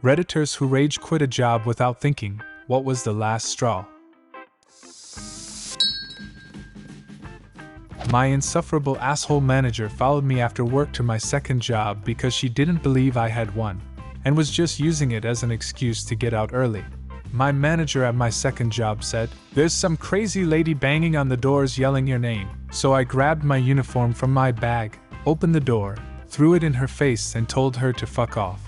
Redditors who rage quit a job without thinking, what was the last straw? My insufferable asshole manager followed me after work to my second job because she didn't believe I had one, and was just using it as an excuse to get out early. My manager at my second job said, "There's some crazy lady banging on the doors yelling your name." So I grabbed my uniform from my bag, opened the door, threw it in her face and told her to fuck off.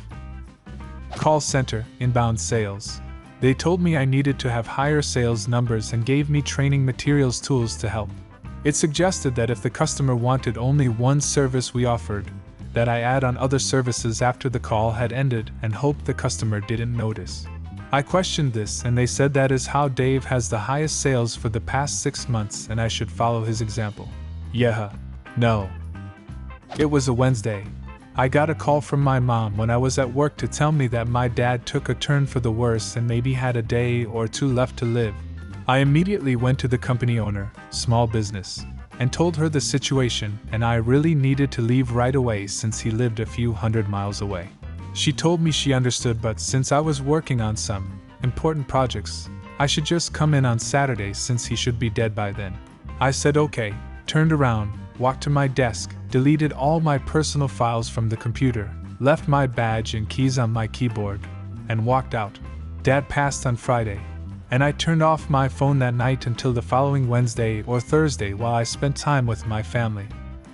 Call center, inbound sales. They told me I needed to have higher sales numbers and gave me training materials tools to help. It suggested that if the customer wanted only one service we offered, that I add on other services after the call had ended and hoped the customer didn't notice. I questioned this and they said that is how Dave has the highest sales for the past 6 months and I should follow his example. Yeah. No. It was a Wednesday. I got a call from my mom when I was at work to tell me that my dad took a turn for the worse and maybe had a day or two left to live. I immediately went to the company owner, small business, and told her the situation and I really needed to leave right away since he lived a few hundred miles away. She told me she understood, but since I was working on some important projects, I should just come in on Saturday since he should be dead by then. I said okay, turned around, walked to my desk, deleted all my personal files from the computer, left my badge and keys on my keyboard, and walked out. Dad passed on Friday, and I turned off my phone that night until the following Wednesday or Thursday while I spent time with my family.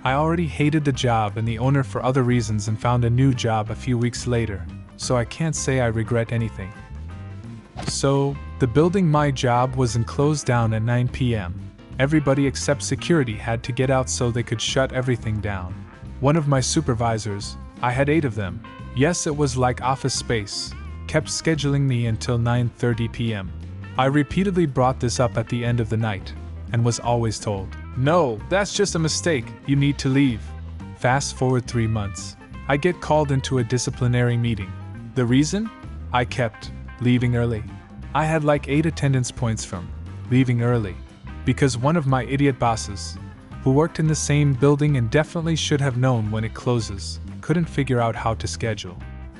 I already hated the job and the owner for other reasons and found a new job a few weeks later, so I can't say I regret anything. So, the building my job was in closed down at 9 p.m. Everybody except security had to get out so they could shut everything down. One of my supervisors, I had 8 of them, yes it was like office space, kept scheduling me until 9:30 p.m. I repeatedly brought this up at the end of the night, and was always told, "No, that's just a mistake, you need to leave." Fast forward 3 months. I get called into a disciplinary meeting. The reason? I kept leaving early. I had like 8 attendance points from leaving early, because one of my idiot bosses, who worked in the same building and definitely should have known when it closes, couldn't figure out how to schedule.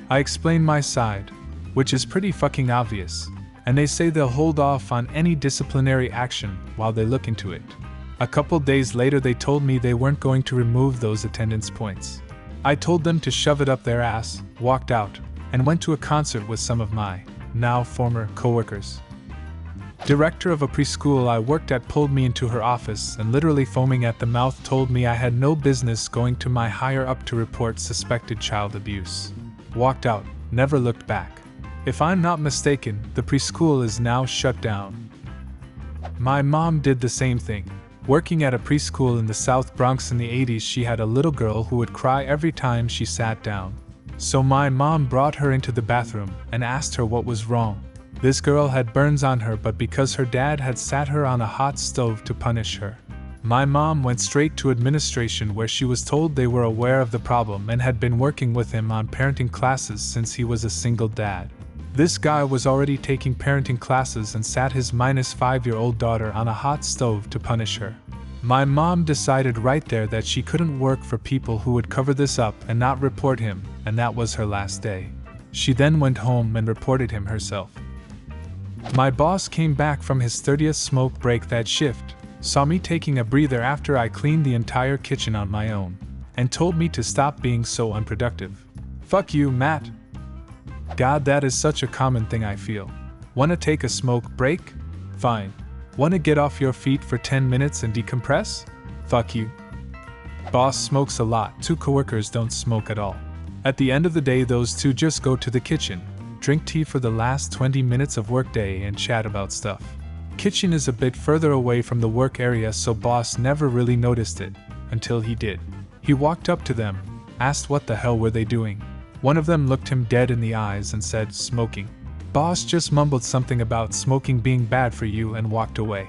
I explained my side, which is pretty fucking obvious, and they say they'll hold off on any disciplinary action while they look into it. A couple days later they told me they weren't going to remove those attendance points. I told them to shove it up their ass, walked out, and went to a concert with some of my, now former, coworkers. Director of a preschool I worked at pulled me into her office and literally foaming at the mouth told me I had no business going to my higher up to report suspected child abuse. Walked out, never looked back. If I'm not mistaken, the preschool is now shut down. My mom did the same thing. Working at a preschool in the South Bronx in the 80s, she had a little girl who would cry every time she sat down. So my mom brought her into the bathroom and asked her what was wrong. This girl had burns on her, but because her dad had sat her on a hot stove to punish her. My mom went straight to administration where she was told they were aware of the problem and had been working with him on parenting classes since he was a single dad. This guy was already taking parenting classes and sat his -5-year-old daughter on a hot stove to punish her. My mom decided right there that she couldn't work for people who would cover this up and not report him, and that was her last day. She then went home and reported him herself. My boss came back from his 30th smoke break that shift, saw me taking a breather after I cleaned the entire kitchen on my own, and told me to stop being so unproductive. Fuck you, Matt. God, that is such a common thing I feel. Wanna take a smoke break? Fine. Wanna get off your feet for 10 minutes and decompress? Fuck you. Boss smokes a lot, 2 coworkers don't smoke at all. At the end of the day, those 2 just go to the kitchen, drink tea for the last 20 minutes of workday and chat about stuff. Kitchen is a bit further away from the work area, so boss never really noticed it, until he did. He walked up to them, asked what the hell were they doing. One of them looked him dead in the eyes and said, "Smoking." Boss just mumbled something about smoking being bad for you and walked away.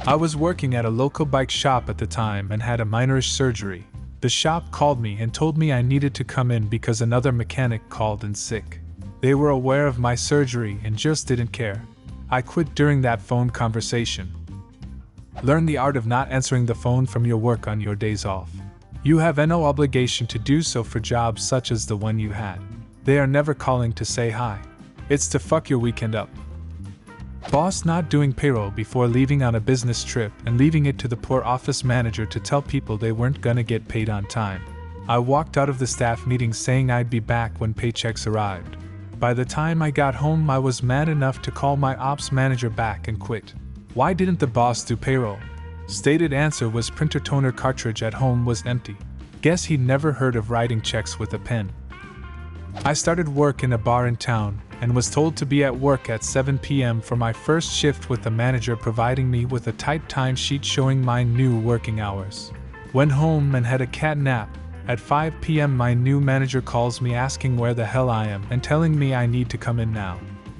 I was working at a local bike shop at the time and had a minorish surgery. The shop called me and told me I needed to come in because another mechanic called in sick. They were aware of my surgery and just didn't care. I quit during that phone conversation. Learn the art of not answering the phone from your work on your days off. You have no obligation to do so for jobs such as the one you had. They are never calling to say hi. It's to fuck your weekend up. Boss not doing payroll before leaving on a business trip and leaving it to the poor office manager to tell people they weren't gonna get paid on time. I walked out of the staff meeting saying I'd be back when paychecks arrived. By the time I got home, I was mad enough to call my ops manager back and quit. Why didn't the boss do payroll? Stated answer was printer toner cartridge at home was empty. Guess he'd never heard of writing checks with a pen. I started work in a bar in town and was told to be at work at 7 p.m. for my first shift, with the manager providing me with a tight time sheet showing my new working hours. Went home and had a cat nap. At 5 p.m. my new manager calls me asking where the hell I am and telling me I need to come in now.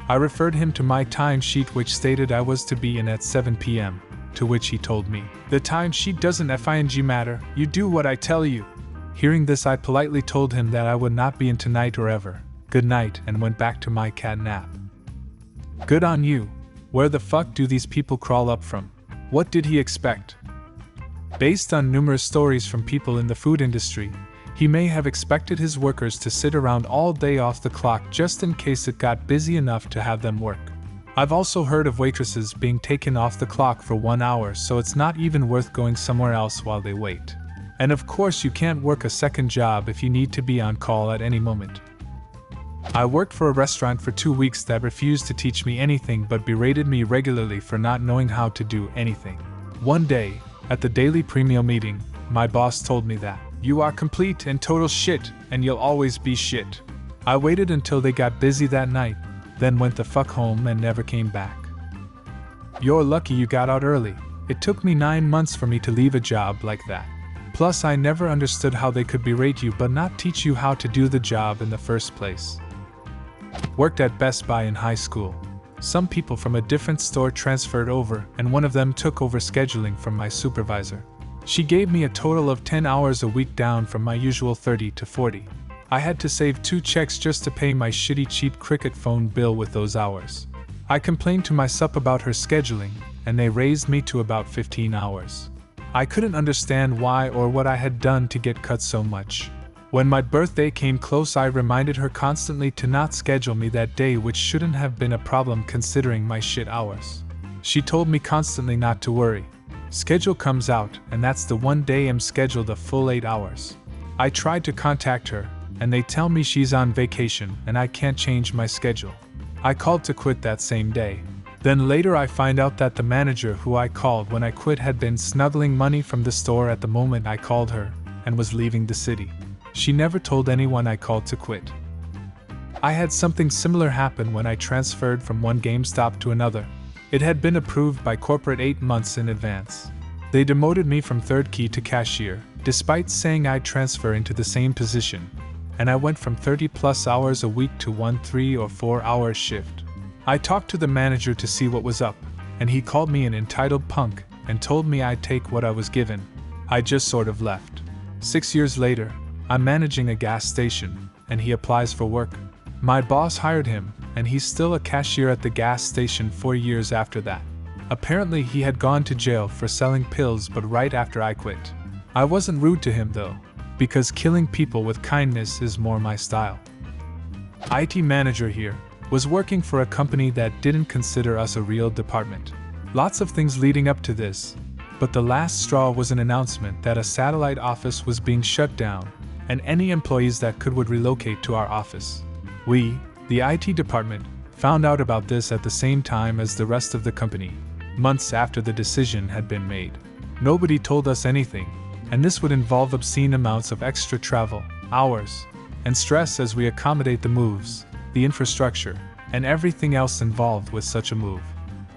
I referred him to my time sheet, which stated I was to be in at 7 p.m., to which he told me, "The time sheet doesn't f***ing matter, you do what I tell you." Hearing this, I politely told him that I would not be in tonight or ever. Good night, and went back to my cat nap. Good on you. Where the fuck do these people crawl up from? What did he expect? Based on numerous stories from people in the food industry, he may have expected his workers to sit around all day off the clock just in case it got busy enough to have them work. I've also heard of waitresses being taken off the clock for 1 hour, so it's not even worth going somewhere else while they wait. And of course, you can't work a second job if you need to be on call at any moment. I worked for a restaurant for 2 weeks that refused to teach me anything but berated me regularly for not knowing how to do anything. One day, at the daily premium meeting, my boss told me that, "You are complete and total shit, and you'll always be shit." I waited until they got busy that night, then went the fuck home and never came back. You're lucky you got out early. It took me 9 months for me to leave a job like that. Plus, I never understood how they could berate you but not teach you how to do the job in the first place. Worked at Best Buy in high school. Some people from a different store transferred over, and one of them took over scheduling from my supervisor. She gave me a total of 10 hours a week, down from my usual 30 to 40. I had to save 2 checks just to pay my shitty cheap Cricket phone bill with those hours. I complained to my sup about her scheduling, and they raised me to about 15 hours. I couldn't understand why or what I had done to get cut so much. When my birthday came close, I reminded her constantly to not schedule me that day, which shouldn't have been a problem considering my shit hours. She told me constantly not to worry. Schedule comes out, and that's the one day I'm scheduled a full 8 hours. I tried to contact her, and they tell me she's on vacation and I can't change my schedule. I called to quit that same day. Then later I find out that the manager who I called when I quit had been snuggling money from the store at the moment I called her, and was leaving the city. She never told anyone I called to quit. I had something similar happen when I transferred from one GameStop to another. It had been approved by corporate 8 months in advance. They demoted me from third key to cashier, despite saying I'd transfer into the same position, and I went from 30+ hours a week to 1 3 or 4 hour shift. I talked to the manager to see what was up, and he called me an entitled punk and told me I'd take what I was given. I just sort of left. 6 years later, I'm managing a gas station, and he applies for work. My boss hired him, and he's still a cashier at the gas station 4 years after that. Apparently he had gone to jail for selling pills, but right after I quit. I wasn't rude to him though, because killing people with kindness is more my style. IT manager here, was working for a company that didn't consider us a real department. Lots of things leading up to this, but the last straw was an announcement that a satellite office was being shut down, and any employees that could would relocate to our office. We, the IT department, found out about this at the same time as the rest of the company, months after the decision had been made. Nobody told us anything, and this would involve obscene amounts of extra travel, hours, and stress as we accommodate the moves, the infrastructure, and everything else involved with such a move.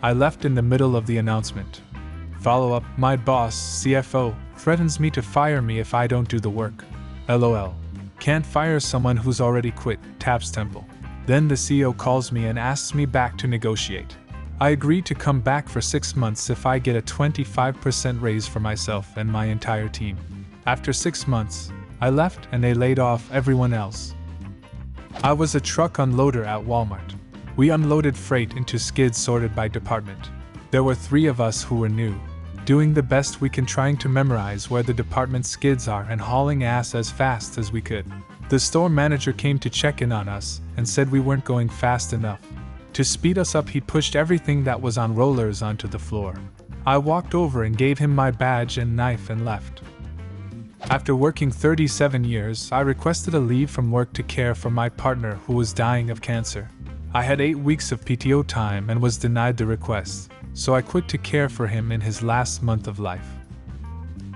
I left in the middle of the announcement. Follow-up, my boss, CFO, threatens me to fire me if I don't do the work. LOL. Can't fire someone who's already quit, taps Temple. Then the CEO calls me and asks me back to negotiate. I agreed to come back for 6 months if I get a 25% raise for myself and my entire team. After 6 months, I left and they laid off everyone else. I was a truck unloader at Walmart. We unloaded freight into skids sorted by department. There were 3 of us who were new, doing the best we can, trying to memorize where the department skids are and hauling ass as fast as we could. The store manager came to check in on us and said we weren't going fast enough. To speed us up, he pushed everything that was on rollers onto the floor. I walked over and gave him my badge and knife and left. After working 37 years, I requested a leave from work to care for my partner who was dying of cancer. I had 8 weeks of PTO time and was denied the request, so I quit to care for him in his last month of life.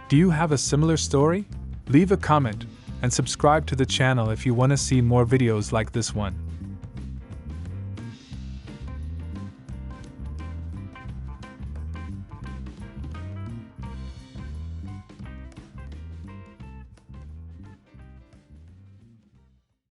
Do you have a similar story? Leave a comment and subscribe to the channel if you want to see more videos like this one.